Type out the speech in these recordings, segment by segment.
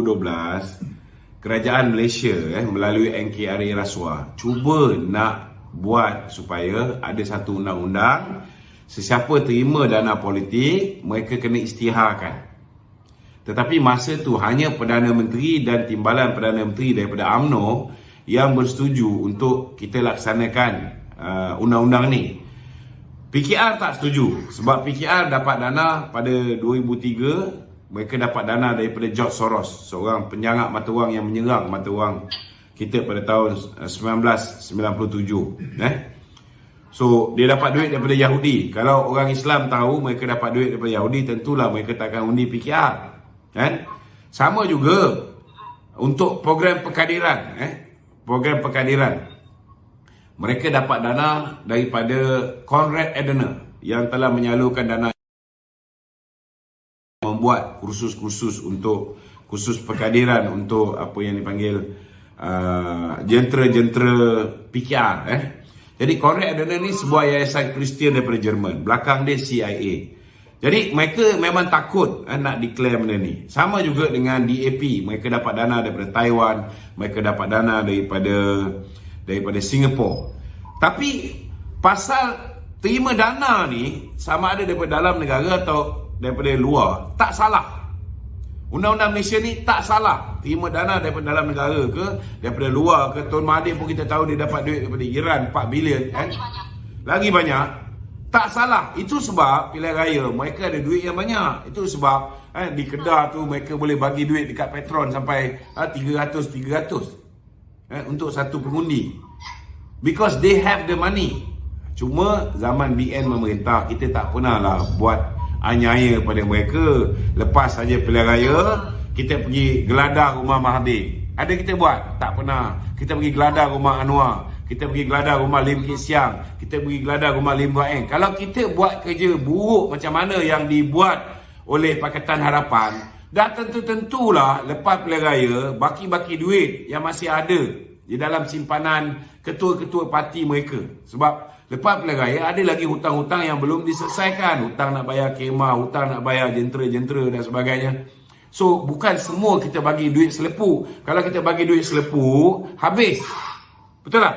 2012 kerajaan Malaysia melalui NKRA Rasuah cuba nak buat supaya ada satu undang-undang sesiapa terima dana politik mereka kena isytiharkan. Tetapi masa tu hanya Perdana Menteri dan Timbalan Perdana Menteri daripada UMNO yang bersetuju untuk kita laksanakan undang-undang ni. PKR tak setuju sebab PKR dapat dana pada 2003. Mereka dapat dana daripada George Soros, seorang penjangak mata wang yang menyerang mata wang kita pada tahun 1997. So dia dapat duit daripada Yahudi. Kalau orang Islam tahu mereka dapat duit daripada Yahudi, tentulah mereka takkan undi PKR. Sama juga untuk program pekadiran. Program pekadiran, mereka dapat dana daripada Konrad Adenauer yang telah menyalurkan dana membuat kursus-kursus untuk kursus pekadiran untuk apa yang dipanggil jentera-jentera PKR. Jadi Konrad Adenauer ni sebuah yayasan Kristian daripada Jerman, belakang dia CIA. Jadi mereka memang takut nak declare benda ni. Sama juga dengan DAP, mereka dapat dana daripada Taiwan, mereka dapat dana daripada Singapura. Tapi pasal terima dana ni sama ada daripada dalam negara atau daripada luar, tak salah. Undang-undang Malaysia ni tak salah. Terima dana daripada dalam negara ke, daripada luar ke. Tun Mahathir pun kita tahu dia dapat duit daripada Iran 4 bilion Lagi banyak. Tak salah. Itu sebab pilihan raya mereka ada duit yang banyak. Itu sebab di Kedah tu mereka boleh bagi duit dekat Petron sampai 300 untuk satu pengundi. Because they have the money. Cuma zaman BN memerintah, kita tak pernah lah buat anyaya pada mereka. Lepas saja pilihan raya, kita pergi geladah rumah Mahathir. Ada kita buat? Tak pernah. Kita pergi geladah rumah Anwar, kita pergi geladah rumah Lim Kit Siang, kita pergi geladah rumah Lim Guat Eng. Kalau kita buat kerja buruk macam mana yang dibuat oleh Pakatan Harapan, dah tentu-tentulah lepas pilihan raya baki-baki duit yang masih ada di dalam simpanan ketua-ketua parti mereka. Sebab lepas pilihan raya ada lagi hutang-hutang yang belum diselesaikan. Hutang nak bayar kemah, hutang nak bayar jentera-jentera dan sebagainya. So bukan semua kita bagi duit selepu. Kalau kita bagi duit selepu, habis. Betul tak?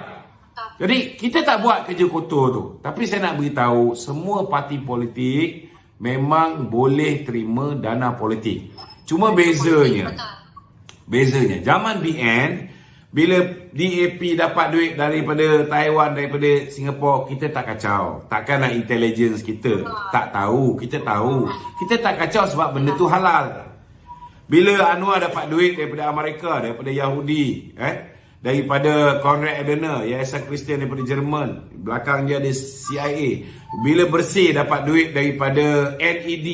Jadi kita tak buat kerja kotor tu. Tapi saya nak beritahu, semua parti politik memang boleh terima dana politik. Cuma bezanya zaman BN, bila DAP dapat duit daripada Taiwan, daripada Singapura, kita tak kacau. Takkanlah intelligence kita tak tahu. Kita tahu. Kita tak kacau sebab benda tu halal. Bila Anwar dapat duit daripada Amerika, daripada Yahudi, daripada Konrad Adenauer, yayasan Kristian daripada Jerman, belakang dia ada CIA. Bila Bersih dapat duit daripada NED,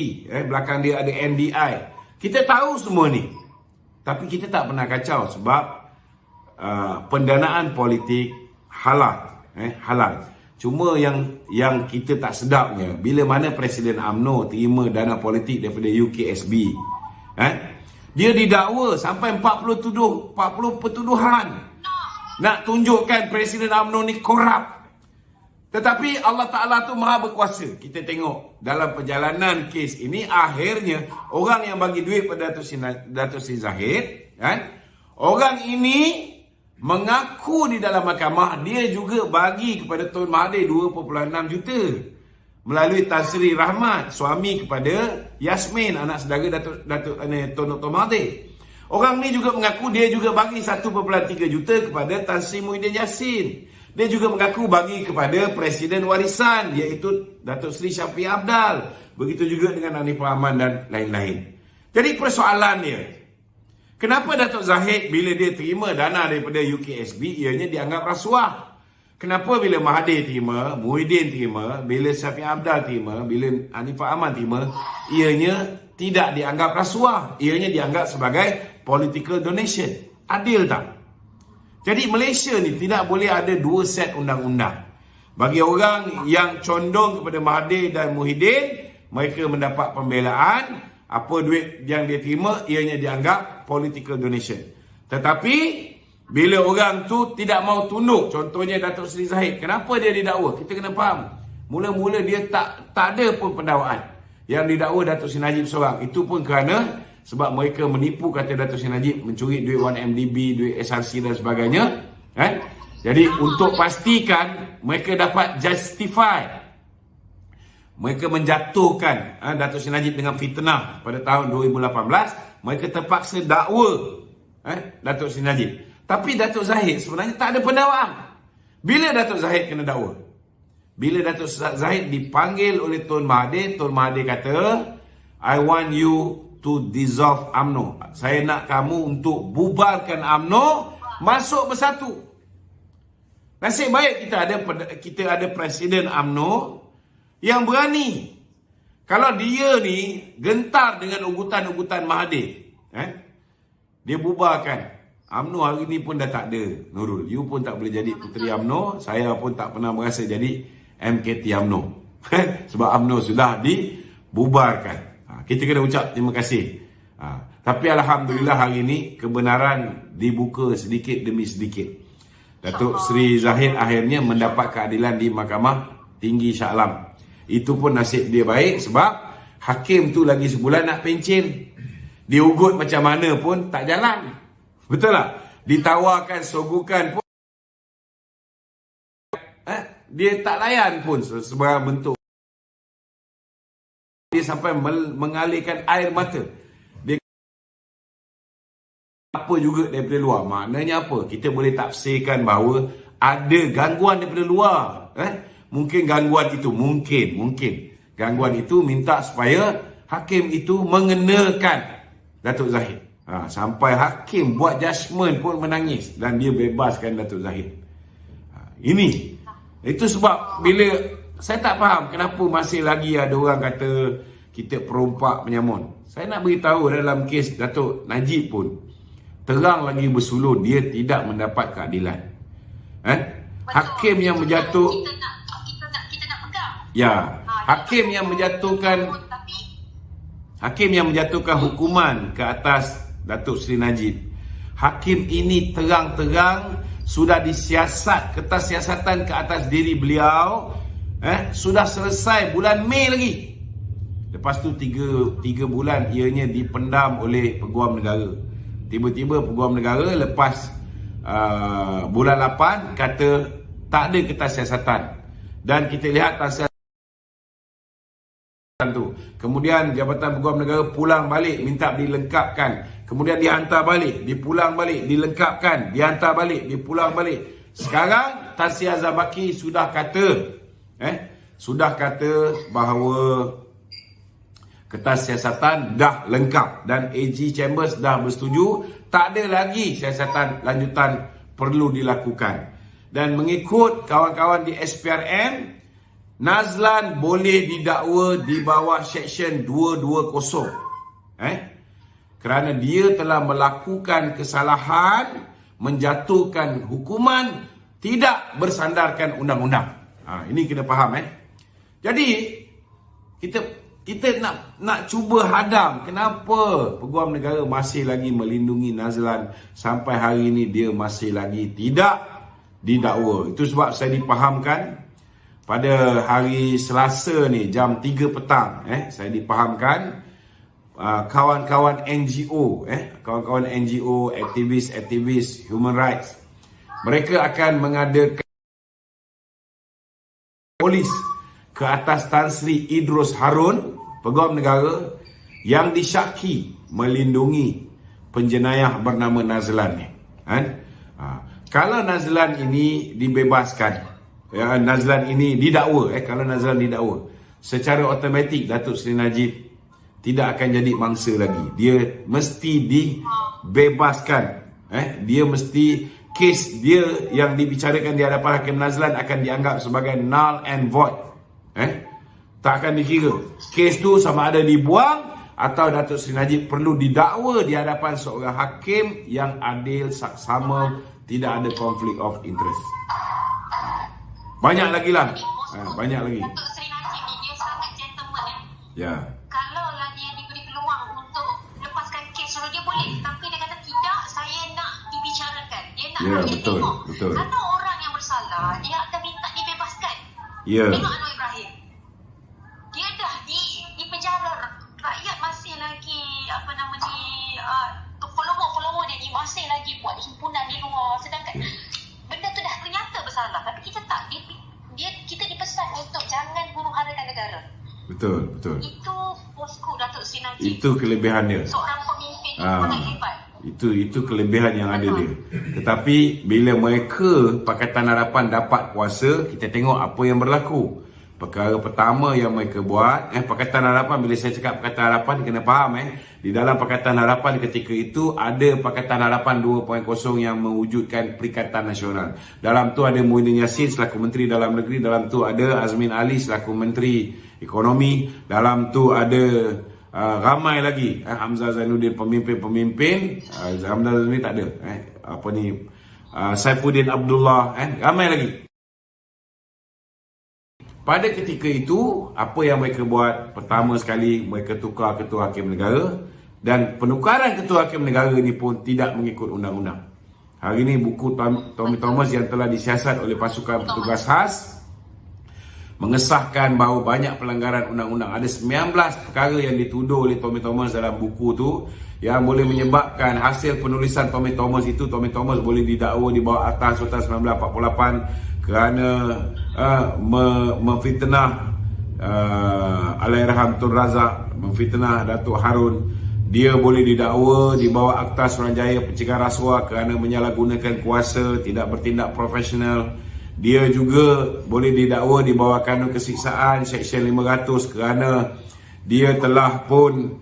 belakang dia ada NDI. Kita tahu semua ni. Tapi kita tak pernah kacau sebab pendanaan politik halal. Halal. Cuma yang kita tak sedapnya, bila mana Presiden UMNO terima dana politik daripada UKSB, dia didakwa sampai 40 pertuduhan. Nak tunjukkan Presiden UMNO ni korup. Tetapi Allah Ta'ala tu maha berkuasa. Kita tengok dalam perjalanan kes ini, akhirnya orang yang bagi duit pada Datuk Seri Zahid, orang ini mengaku di dalam mahkamah dia juga bagi kepada Tun Mahathir 2.6 juta melalui Tan Sri Rahmat, suami kepada Yasmin, anak saudara Datuk Tun Dr. Mahathir. Orang ni juga mengaku dia juga bagi 1.3 juta kepada Tan Sri Muhyiddin Yassin. Dia juga mengaku bagi kepada Presiden warisan, iaitu Datuk Seri Shafie Apdal. Begitu juga dengan Hanifah Aman dan lain-lain. Jadi persoalan dia, kenapa Datuk Zahid bila dia terima dana daripada UKSB, ianya dianggap rasuah? Kenapa bila Mahathir terima, Muhyiddin terima, bila Shafie Apdal terima, bila Hanifah Aman terima, ianya tidak dianggap rasuah, ianya dianggap sebagai political donation? Adil tak? Jadi Malaysia ni tidak boleh ada dua set undang-undang. Bagi orang yang condong kepada Mahathir dan Muhyiddin, mereka mendapat pembelaan, apa duit yang dia terima, ianya dianggap political donation. Tetapi bila orang tu tidak mau tunduk, contohnya Datuk Seri Zahid, kenapa dia didakwa? Kita kena faham. Mula-mula dia tak ada pun pendakwaan. Yang didakwa Datuk Seri Najib seorang. Itu pun kerana Sebab mereka menipu, kata Datuk Seri Najib, mencuri duit 1MDB, duit SRC dan sebagainya. Jadi untuk pastikan mereka dapat justify, mereka menjatuhkan Datuk Seri Najib dengan fitnah pada tahun 2018, mereka terpaksa dakwa Datuk Seri Najib. Tapi Datuk Zahid sebenarnya tak ada pendakwaan. Bila Datuk Zahid kena dakwa? Bila Datuk Zahid dipanggil oleh Tun Mahathir kata, I want you to dissolve UMNO. Saya nak kamu untuk bubarkan UMNO, masuk bersatu. Nasib baik kita ada Presiden UMNO yang berani. Kalau dia ni gentar dengan ugutan-ugutan Mahathir, dia bubarkan. UMNO hari ni pun dah tak ada, Nurul. You pun tak boleh jadi Puteri UMNO. Saya pun tak pernah berasa jadi MKT UMNO. Sebab UMNO sudah dibubarkan. Kita kena ucap terima kasih. Tapi Alhamdulillah hari ni kebenaran dibuka sedikit demi sedikit. Datuk Seri Zahid akhirnya mendapat keadilan di Mahkamah Tinggi Shah Alam. Itu pun nasib dia baik sebab hakim tu lagi sebulan nak pencen. Diugut macam mana pun tak jalan. Betul tak? Ditawarkan sogukan pun dia tak layan pun sebagai bentuk. Dia sampai mengalirkan air mata. Dia apa juga daripada luar. Maknanya apa? Kita boleh tafsirkan bahawa ada gangguan daripada luar. Mungkin gangguan itu, mungkin gangguan itu minta supaya hakim itu mengenakan Datuk Zahid. Sampai hakim buat judgement pun menangis dan dia bebaskan Datuk Zahid. Ini. Itu sebab bila saya tak faham kenapa masih lagi ada orang kata kita perompak penyamun. Saya nak beritahu dalam kes Datuk Najib pun terang lagi bersulur dia tidak mendapat keadilan. Hakim yang menjatuh kita nak pegang. Ya, hakim yang menjatuhkan hukuman ke atas Datuk Seri Najib. Hakim ini terang-terang sudah disiasat, kertas siasatan ke atas diri beliau sudah selesai bulan Mei lagi. Lepas tu 3 bulan ianya dipendam oleh Peguam Negara. Tiba-tiba Peguam Negara lepas bulan 8 kata tak ada kertas siasatan. Dan kita lihat kertas siasatan tu. Kemudian Jabatan Peguam Negara pulang balik minta dilengkapkan. Kemudian dihantar balik, dipulang balik, dilengkapkan, dihantar balik, dipulang balik. Sekarang Tan Sri Azhar Baki sudah kata bahawa kertas siasatan dah lengkap dan AG Chambers dah bersetuju, tak ada lagi siasatan lanjutan perlu dilakukan. Dan mengikut kawan-kawan di SPRM, Nazlan boleh didakwa di bawah Seksyen 220. Kerana dia telah melakukan kesalahan, menjatuhkan hukuman tidak bersandarkan undang-undang. Ini kena faham. Jadi kita nak cuba hadam kenapa Peguam Negara masih lagi melindungi Nazlan sampai hari ini dia masih lagi tidak didakwa. Itu sebab saya dipahamkan pada hari Selasa ni jam 3 petang saya dipahamkan kawan-kawan NGO aktivis human rights, mereka akan mengadakan polis ke atas Tan Sri Idrus Harun, Peguam Negara yang disyaki melindungi penjenayah bernama Nazlan ni. Kalau Nazlan ini dibebaskan, Nazlan ini didakwa, kalau Nazlan didakwa, secara automatik Datuk Seri Najib tidak akan jadi mangsa lagi. Dia mesti dibebaskan. Dia mesti, kes dia yang dibicarakan di hadapan Hakim Nazlan akan dianggap sebagai null and void. Tak akan dikira. Kes tu sama ada dibuang atau Datuk Seri Najib perlu didakwa di hadapan seorang hakim yang adil, saksama, tidak ada konflik of interest. Banyak lagi lah. Banyak lagi. Datuk Seri Najib ni dia sangat gentleman. Ya. Ya, betul. Kalau orang yang bersalah, dia akan minta dibebaskan. Ya. Tengok Anwar Ibrahim. Dia dah di penjara. Rakyat masih lagi Betul, betul. Itu bosku Datuk Seri Najib. Itu kelebihan dia. Seorang pemimpin yang Ah, sangat hebat. itu kelebihan yang ada dia. Tetapi bila mereka Pakatan Harapan dapat kuasa, kita tengok apa yang berlaku. Perkara pertama yang mereka buat, Pakatan Harapan, bila saya cakap Pakatan Harapan, kena faham di dalam Pakatan Harapan ketika itu ada Pakatan Harapan 2.0 yang mewujudkan Perikatan Nasional. Dalam tu ada Muhyiddin Yassin selaku Menteri Dalam Negeri, dalam tu ada Azmin Ali selaku Menteri Ekonomi, dalam tu ada ramai lagi Hamzah Zainuddin, pemimpin-pemimpin. Hamzah Zainuddin tak ada, Saifuddin Abdullah, ramai lagi. Pada ketika itu, apa yang mereka buat? Pertama sekali, mereka tukar Ketua Hakim Negara, dan penukaran Ketua Hakim Negara ini pun tidak mengikut undang-undang. Hari ini buku Tommy Thomas yang telah disiasat oleh pasukan petugas khas mengesahkan bahawa banyak pelanggaran undang-undang. Ada 19 perkara yang dituduh oleh Tommy Thomas dalam buku tu yang boleh menyebabkan hasil penulisan Tommy Thomas itu, Tommy Thomas boleh didakwa di bawah Akta Sultan 1948 kerana memfitnah Allahyarham Tun Razak, memfitnah Datuk Harun. Dia boleh didakwa di bawah Akta Suruhanjaya Pencegahan Rasuah kerana menyalahgunakan kuasa, tidak bertindak profesional. Dia juga boleh didakwa di bawah Kanun Kesiksaan Seksyen 500 kerana dia telah pun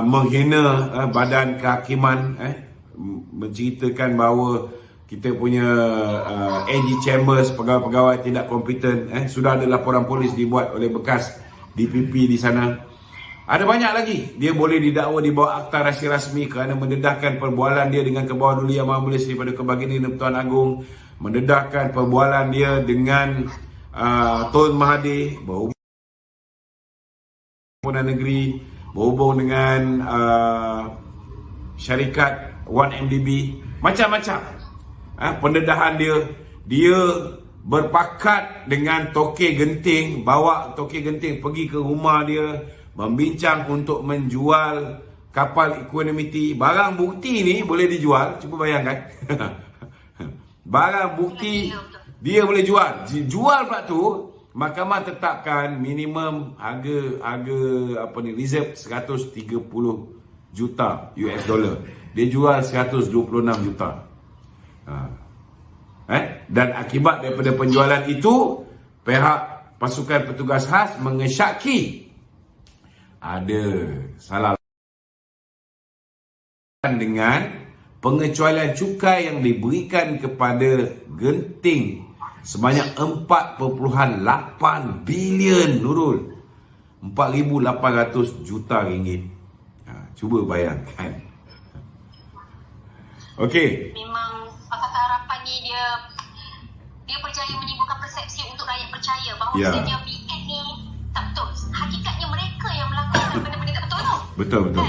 menghina badan kehakiman, menceritakan bahawa kita punya AG Chambers, pegawai-pegawai tidak kompeten. Sudah ada laporan polis dibuat oleh bekas DPP di sana. Ada banyak lagi. Dia boleh didakwa di bawah Akta Rahsia Rasmi kerana mendedahkan perbualan dia dengan Kebawah Duli Yang Maha Mulia daripada Kebaginda dan Pertuan Agong, mendedahkan perbualan dia dengan Tun Mahathir, berhubung negeri, berhubung dengan syarikat 1MDB, macam-macam. Pendedahan dia berpakat dengan Tokek Genting, bawa Tokek Genting pergi ke rumah dia, membincang untuk menjual kapal Equanimity. Barang bukti ni boleh dijual, cuba bayangkan. Barang bukti dia boleh jual. Jual pula tu, mahkamah tetapkan minimum harga reserve 130 juta US dollar. Dia jual 126 juta. Dan akibat daripada penjualan itu, pihak pasukan petugas khas mengesyaki ada salah dengan pengecualian cukai yang diberikan kepada Genting sebanyak 4.8 bilion, Nurul. 4,800 juta ringgit. Cuba bayangkan. Okey. Memang Pakatan Harapan ni dia berjaya menimbulkan persepsi untuk rakyat percaya bahawa sebenarnya BN ni tak betul. Hakikatnya mereka yang melakukan benda-benda tak betul tu. Betul. Kan?